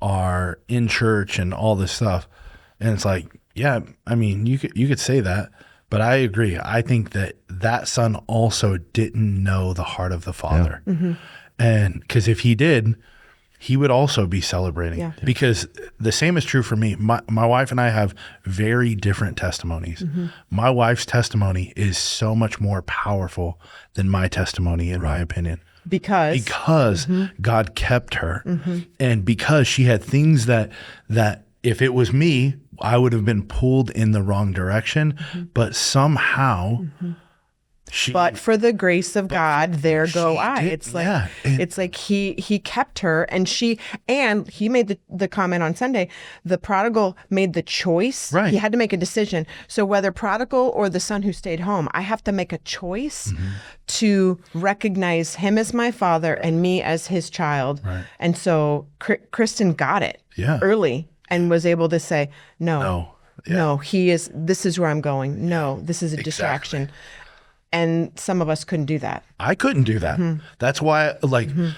are in church and all this stuff. And it's like, yeah, I mean, you could say that, but I agree. I think that son also didn't know the heart of the father. Yeah. Mm-hmm. And because if he did, he would also be celebrating. Yeah. Because the same is true for me. My wife and I have very different testimonies. Mm-hmm. My wife's testimony is so much more powerful than my testimony, in my opinion. Because mm-hmm. God kept her. Mm-hmm. And because she had things that if it was me, I would have been pulled in the wrong direction. Mm-hmm. But somehow... Mm-hmm. But for the grace of God, there go I. It's like he kept her, and he made the comment on Sunday. The prodigal made the choice. Right. He had to make a decision. So whether prodigal or the son who stayed home, I have to make a choice mm-hmm. to recognize him as my father and me as his child. Right. And so Kristen got it early and was able to say, no, this is where I'm going. No, this is a distraction. And some of us couldn't do that. I couldn't do that. Mm-hmm. That's why, mm-hmm.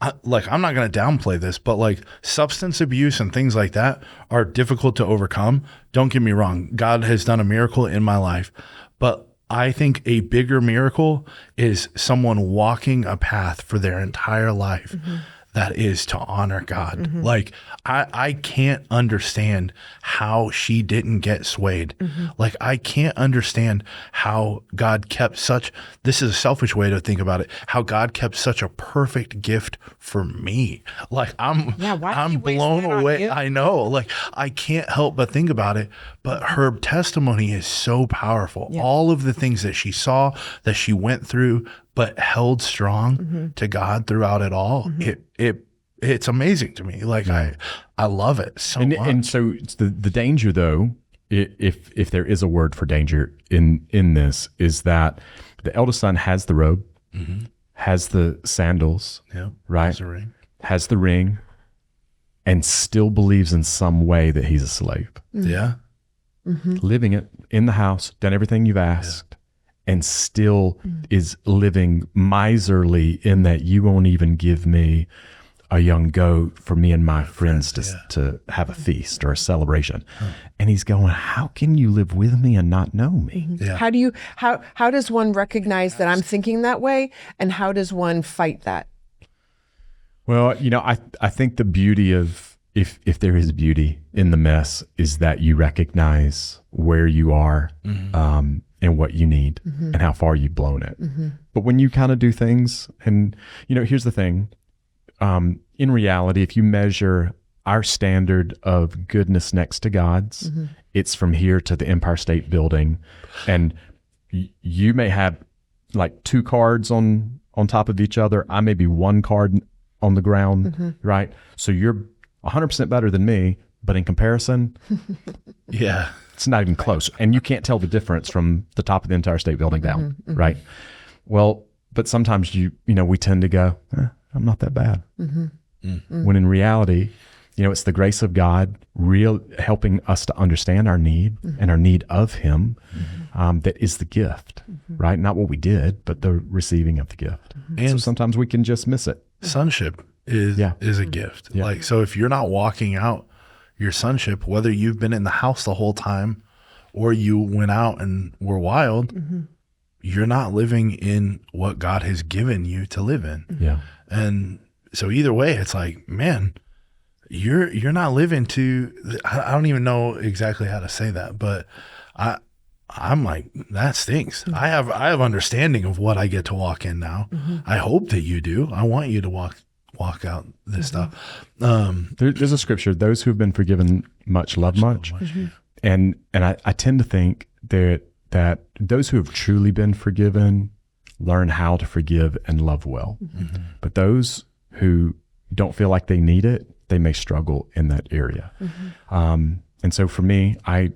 I'm not going to downplay this, but substance abuse and things like that are difficult to overcome. Don't get me wrong. God has done a miracle in my life, but I think a bigger miracle is someone walking a path for their entire life mm-hmm. that is to honor God. Like I can't understand how she didn't get swayed. Like I can't understand how God kept this is a selfish way to think about it, how God kept such a perfect gift for me. Like why did I'm he waste blown that on away. you? I know, like I can't help but think about it, but her testimony is so powerful. All of the things that she saw, that she went through, but held strong to God throughout it all. It's amazing to me. Like I love it so much. And so it's the danger, though, if there is a word for danger in this, is that the eldest son has the robe, has the sandals, right? Has the ring, and still believes in some way that he's a slave. Yeah. Living it in the house, done everything you've asked, and still is living miserly in that you won't even give me a young goat for me and my friends to have a feast or a celebration. And he's going, how can you live with me and not know me? Yeah. How does one recognize that I'm thinking that way, and how does one fight that? Well, I think the beauty of, if there is beauty in the mess, is that you recognize where you are and what you need and how far you've blown it. But when you kind of do things, and here's the thing, in reality, if you measure our standard of goodness next to God's, it's from here to the Empire State Building, and you may have like 2 cards on top of each other. I may be 1 card on the ground, right? So you're 100% better than me, but in comparison, it's not even close. And you can't tell the difference from the top of the Empire State Building down, right? Well, but sometimes we tend to go, I'm not that bad. When in reality, it's the grace of God helping us to understand our need and our need of him, that is the gift, right? Not what we did, but the receiving of the gift. And so sometimes we can just miss it. Sonship is a gift. Like, so if you're not walking out your sonship, whether you've been in the house the whole time or you went out and were wild, you're not living in what God has given you to live in. Yeah. And so either way, it's like, man, you're not living to, I don't even know exactly how to say that, but I'm like, that stinks. I have understanding of what I get to walk in now. I hope that you do. I want you to walk out this stuff. There's a scripture, those who have been forgiven much love much. And I tend to think that those who have truly been forgiven learn how to forgive and love well. But those who don't feel like they need it, they may struggle in that area. And so for me, I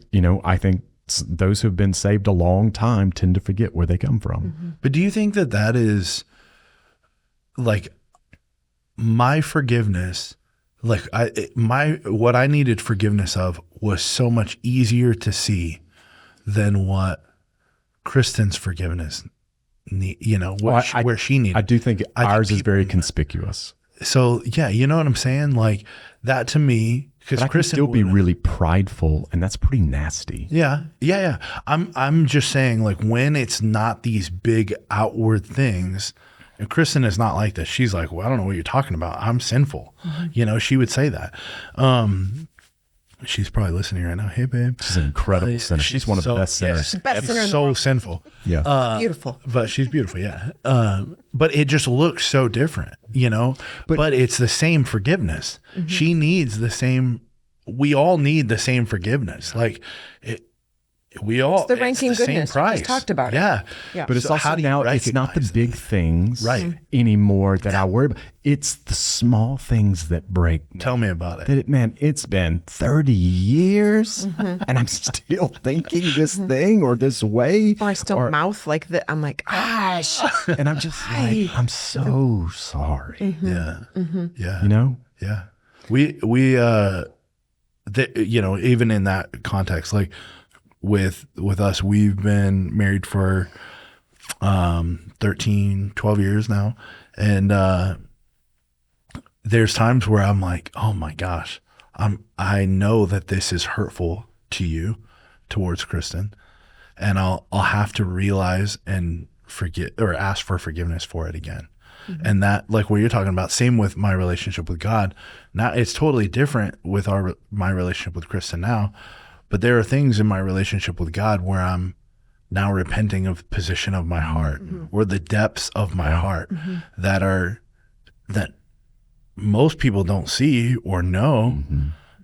think those who have been saved a long time tend to forget where they come from. But do you think that is like my forgiveness? Like what I needed forgiveness of was so much easier to see than what Kristen's forgiveness where she needed. I do think ours is very conspicuous. So yeah, you know what I'm saying? Like that to me, because Kristen can still be really prideful, and that's pretty nasty. Yeah. I'm just saying, like, when it's not these big outward things, and Kristen is not like this. She's like, well, I don't know what you're talking about. I'm sinful. She would say that. She's probably listening right now. Hey, babe. She's an incredible sinner. She's one of the best sinners. Best sinner in the so world. sinful. Yeah. Beautiful. But she's beautiful, yeah. But it just looks so different, But it's the same forgiveness. She needs the same. We all need the same forgiveness. Like it's the ranking the goodness. same price. We just talked about it. Yeah. But it's also now, it's not the big things anymore that I worry about. It's the small things that break me. Tell me about it. It's been 30 years and I'm still thinking this thing or this way. Or I still mouth like that. I'm like, gosh. And I'm just like, I'm so sorry. Yeah. Yeah. Yeah. We even in that context, like with us, we've been married for 13, 12 years now. And there's times where I'm like, oh my gosh, I know that this is hurtful to you towards Kristen. And I'll have to realize and forget or ask for forgiveness for it again. And that, like what you're talking about, same with my relationship with God. Now it's totally different with my relationship with Kristen now, but there are things in my relationship with God where I'm now repenting of the position of my heart or the depths of my heart that most people don't see or know,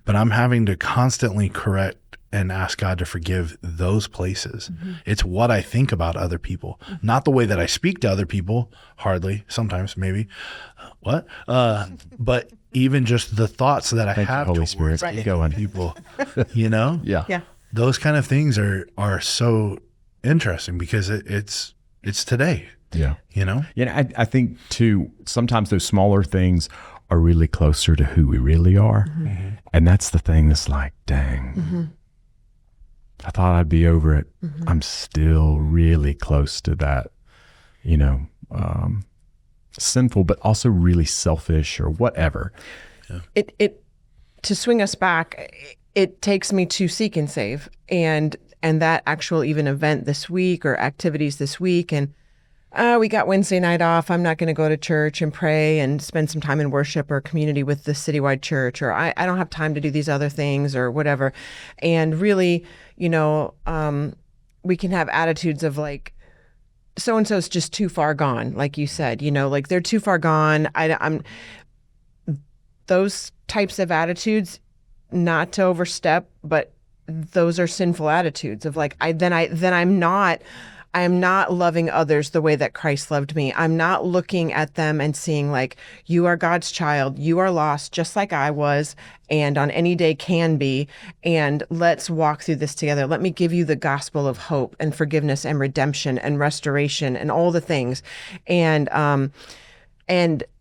but I'm having to constantly correct and ask God to forgive those places. It's what I think about other people, not the way that I speak to other people, hardly, sometimes maybe, but even just the thoughts that I have Holy towards Spirit. Keep going. people, you know? Yeah. Those kind of things are so interesting because it's today, Yeah. you know? Yeah. I think too, sometimes those smaller things are really closer to who we really are. And that's the thing that's like, dang, I thought I'd be over it. I'm still really close to that, you know, sinful, but also really selfish or whatever. It to swing us back, it takes me to Seek and Save and that actual even event this week or activities this week. And we got Wednesday night off. I'm not going to go to church and pray and spend some time in worship or community with the citywide church, or I don't have time to do these other things or whatever. And really, you know, we can have attitudes of like, so-and-so's just too far gone. Like you said, you know, like they're too far gone. I'm those types of attitudes, not to overstep, but those are sinful attitudes of like, I am not loving others the way that Christ loved me. I'm not looking at them and seeing like, you are God's child. You are lost just like I was and on any day can be. And let's walk through this together. Let me give you the gospel of hope and forgiveness and redemption and restoration and all the things. And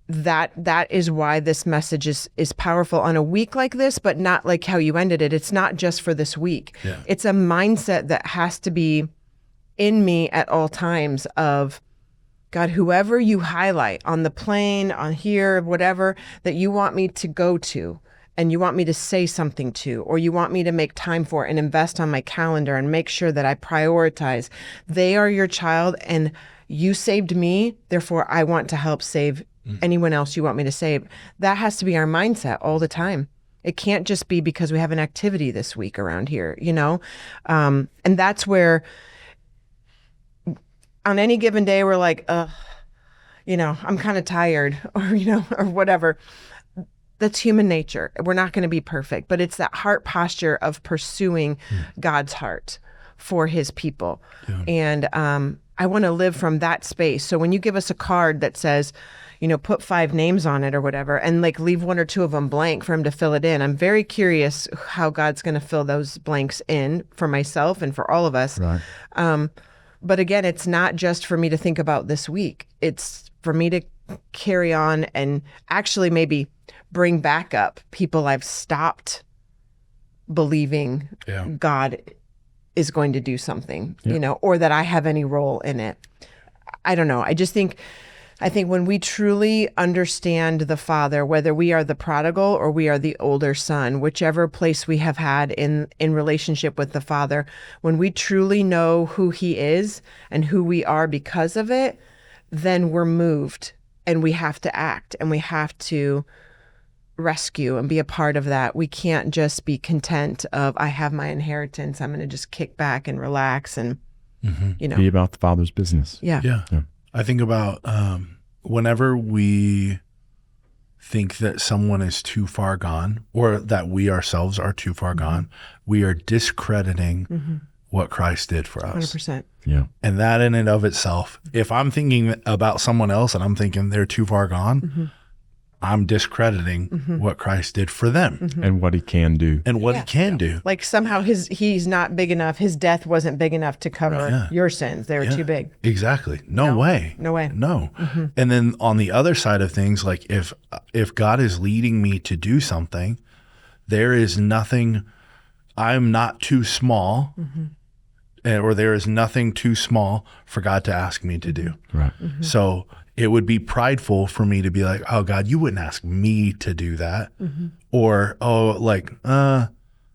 that is why this message is powerful on a week like this, but not like how you ended it. It's not just for this week. Yeah. It's a mindset that has to be in me at all times of, God, whoever you highlight on the plane, on here, whatever, that you want me to go to and you want me to say something to, or you want me to make time for and invest on my calendar and make sure that I prioritize. They are your child and you saved me, therefore I want to help save anyone else you want me to save. That has to be our mindset all the time. It can't just be because we have an activity this week around here, you know? And that's where on any given day, we're like, you know, I'm kind of tired or, you know, or whatever. That's human nature. We're not going to be perfect, but it's that heart posture of pursuing God's heart for his people. Yeah. And I want to live from that space. So when you give us a card that says, you know, put 5 names on it or whatever, and like leave 1 or 2 of them blank for him to fill it in, I'm very curious how God's going to fill those blanks in for myself and for all of us. Right. But again, it's not just for me to think about this week. It's for me to carry on and actually maybe bring back up people I've stopped believing God is going to do something, you know, or that I have any role in it. I don't know. I think when we truly understand the Father, whether we are the prodigal or we are the older son, whichever place we have had in relationship with the Father, when we truly know who he is and who we are because of it, then we're moved and we have to act and we have to rescue and be a part of that. We can't just be content of, I have my inheritance, I'm going to just kick back and relax and, you know. Be about the Father's business. Yeah. I think about whenever we think that someone is too far gone or that we ourselves are too far gone, we are discrediting what Christ did for us. 100%. Yeah. And that in and of itself, if I'm thinking about someone else and I'm thinking they're too far gone, I'm discrediting what Christ did for them And what he can do. and what he can do. Like somehow he's not big enough. His death wasn't big enough to cover your sins. They were too big. Exactly. No way. No way. No. And then on the other side of things, like if God is leading me to do something, there is nothing, I'm not too small, or there is nothing too small for God to ask me to do. Right. So it would be prideful for me to be like, oh God, you wouldn't ask me to do that. Or, oh, like, that's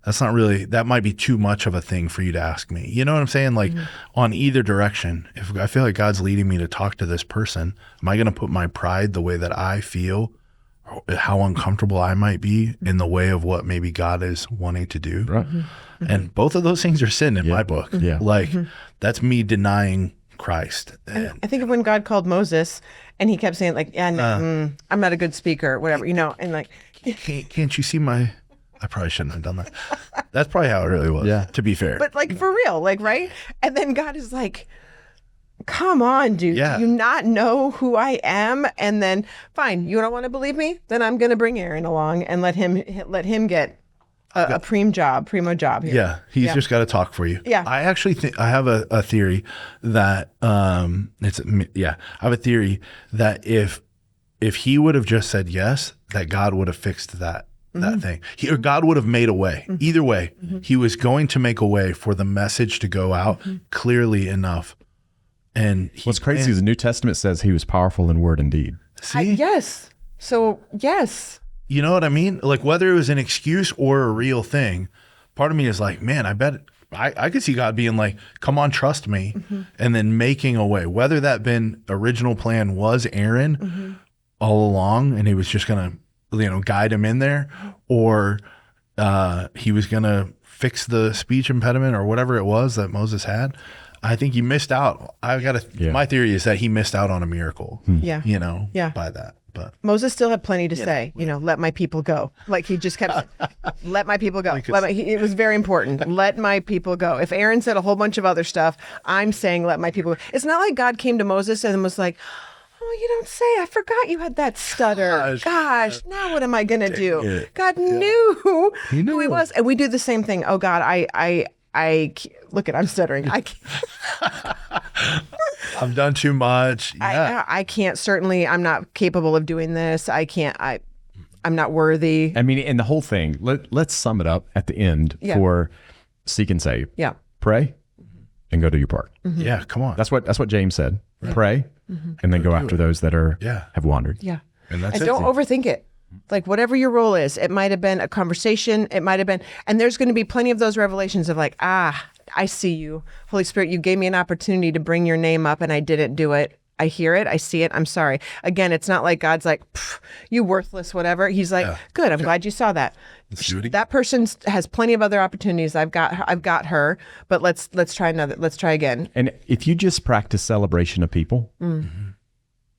that's not really, that might be too much of a thing for you to ask me. You know what I'm saying? Like on either direction, if I feel like God's leading me to talk to this person, am I going to put my pride, the way that I feel, how uncomfortable I might be, in the way of what maybe God is wanting to do? Right. And both of those things are sin in my book. Yeah. Like that's me denying Christ. I think of when God called Moses and he kept saying like, yeah, no, I'm not a good speaker, whatever, you know, and like, can't you see my, I probably shouldn't have done that. That's probably how it really was, to be fair. but like for real, like, right? And then God is like, come on, dude. Yeah. Do you not know who I am? And then fine, you don't want to believe me? Then I'm going to bring Aaron along and let him get a primo job here. Yeah, he's just got to talk for you. Yeah. I actually think I have a theory that I have a theory that if he would have just said yes, that God would have fixed that thing. Or God would have made a way. Either way, he was going to make a way for the message to go out clearly enough. And What's crazy is the New Testament says he was powerful in word and deed. see, Yes. So yes. you know what I mean? Like whether it was an excuse or a real thing, part of me is like, man, I bet I could see God being like, come on, trust me. And then making a way, whether that been original plan was Aaron all along, and he was just going to, guide him in there, or he was going to fix the speech impediment or whatever it was that Moses had. I think he missed out. My theory is that he missed out on a miracle. Yeah. By that. But Moses still had plenty to say, let my people go. Like he just kept, let my people go. It was very important. Let my people go. If Aaron said a whole bunch of other stuff, I'm saying, let my people go. It's not like God came to Moses and was like, oh, you don't say, I forgot you had that stutter. Gosh, now what am I going to do? God knew who he was. And we do the same thing. Oh God, I look at, I'm stuttering. I've done too much. Yeah. I can't, certainly, I'm not capable of doing this. I'm not worthy. I mean, and the whole thing, let's sum it up at the end for seek and save. Yeah. Pray and go do your part. Yeah. Come on. That's what James said. Right. Pray and then go after those that have wandered. Yeah. And that's don't overthink it. Like whatever your role is, it might have been a conversation. It might have been, and there's going to be plenty of those revelations of like, I see you. Holy Spirit, you gave me an opportunity to bring your name up and I didn't do it. I hear it. I see it. I'm sorry. Again, it's not like God's like, you worthless, whatever. He's like, good. I'm glad you saw that. That person has plenty of other opportunities. I've got her, but let's try another. Let's try again. And if you just practice celebration of people,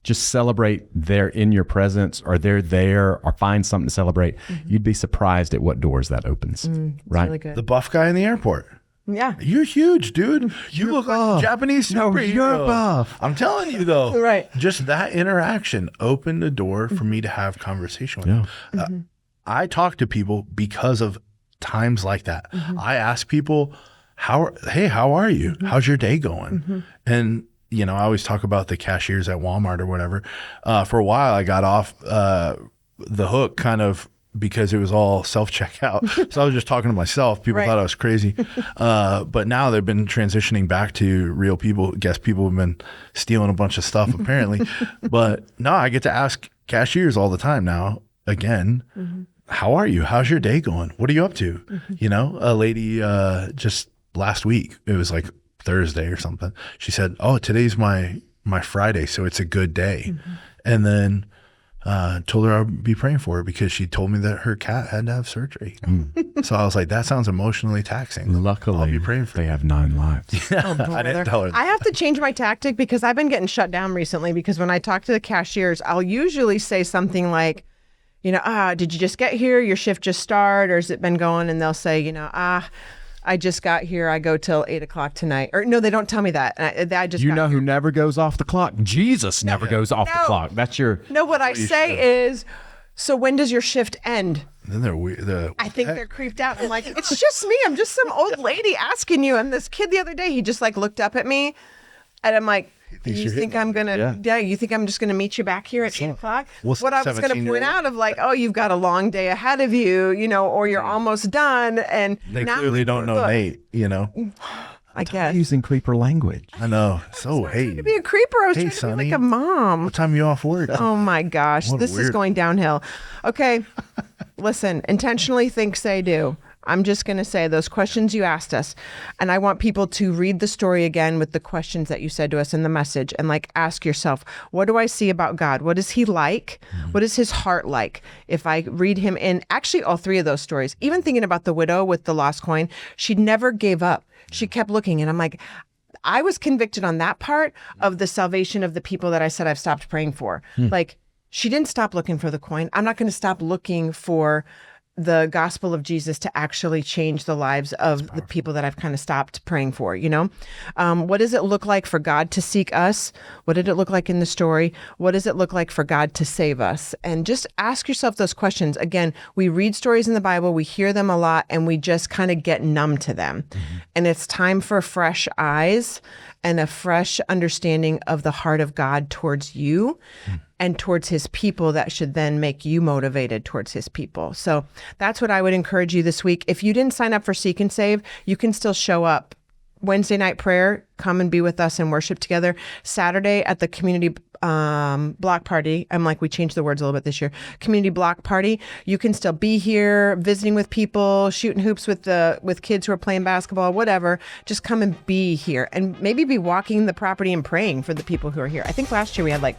just celebrate they're in your presence, or they're there, or find something to celebrate, you'd be surprised at what doors that opens. Right? Really good. the buff guy in the airport. Yeah. You're huge, dude. You look like a Japanese superhero. No, you're buff. I'm telling you, though. Right. Just that interaction opened the door for me to have conversation with them. I talk to people because of times like that. I ask people, how are you? How's your day going? And, I always talk about the cashiers at Walmart or whatever. For a while, I got off the hook kind of because it was all self-checkout. So I was just talking to myself. People thought I was crazy. But now they've been transitioning back to real people. Guess people have been stealing a bunch of stuff apparently. But no, I get to ask cashiers all the time now, again, how are you? How's your day going? What are you up to? A lady just last week, it was like Thursday or something. She said, oh, today's my Friday, so it's a good day. And then told her I'd be praying for her because she told me that her cat had to have surgery. So I was like, that sounds emotionally taxing. Luckily, I'll be praying for they have 9 lives. I didn't tell her. I have to change my tactic because I've been getting shut down recently, because when I talk to the cashiers, I'll usually say something like, did you just get here? Your shift just started, or has it been going? And they'll say, I just got here. I go till 8:00 tonight. Or no, they don't tell me that. I just who never goes off the clock? Jesus never goes off the clock. That's your. No, what I say is, so when does your shift end? Then they're weird. I think they're creeped out. I'm like, it's just me. I'm just some old lady asking you. And this kid the other day, he just like looked up at me, and I'm like, you think I'm gonna? You think I'm just gonna meet you back here at 8:00? What I was gonna point out of like, oh, you've got a long day ahead of you, or you're almost done, and they clearly don't know Nate, I guess Using creeper language. I know. So hey, to be a creeper, I was trying to be like a mom. What time are you off work? Oh my gosh, this is going downhill. Okay, listen. Intentionally think, say, do. I'm just going to say those questions you asked us. And I want people to read the story again with the questions that you said to us in the message and like ask yourself, what do I see about God? What is he like? What is his heart like? If I read him in actually all three of those stories, even thinking about the widow with the lost coin, she never gave up. She kept looking. And I'm like, I was convicted on that part of the salvation of the people that I said I've stopped praying for. Like, she didn't stop looking for the coin. I'm not going to stop looking for the gospel of Jesus to actually change the lives of the people that I've kind of stopped praying for, you know? What does it look like for God to seek us? What did it look like in the story? What does it look like for God to save us? And just ask yourself those questions. Again, we read stories in the Bible, we hear them a lot, and we just kind of get numb to them. And it's time for fresh eyes and a fresh understanding of the heart of God towards you and towards his people that should then make you motivated towards his people. So that's what I would encourage you this week. If you didn't sign up for Seek and Save, you can still show up. Wednesday night prayer, come and be with us and worship together. Saturday at the community block party. I'm like, we changed the words a little bit this year. Community block party. You can still be here, visiting with people, shooting hoops with kids who are playing basketball, whatever. Just come and be here and maybe be walking the property and praying for the people who are here. I think last year we had like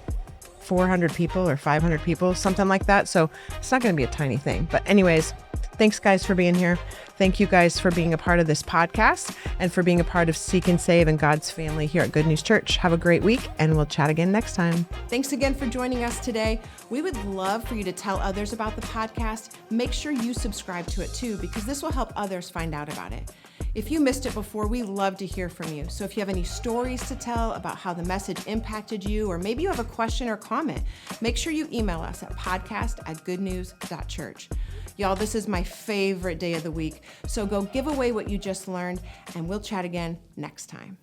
400 people or 500 people, something like that. So it's not going to be a tiny thing. But anyways, thanks guys for being here. Thank you guys for being a part of this podcast and for being a part of Seek and Save and God's family here at Good News Church. Have a great week and we'll chat again next time. Thanks again for joining us today. We would love for you to tell others about the podcast. Make sure you subscribe to it too, because this will help others find out about it. If you missed it before, we love to hear from you. So if you have any stories to tell about how the message impacted you, or maybe you have a question or comment, make sure you email us at podcast@goodnews.church. Y'all, this is my favorite day of the week. So go give away what you just learned, and we'll chat again next time.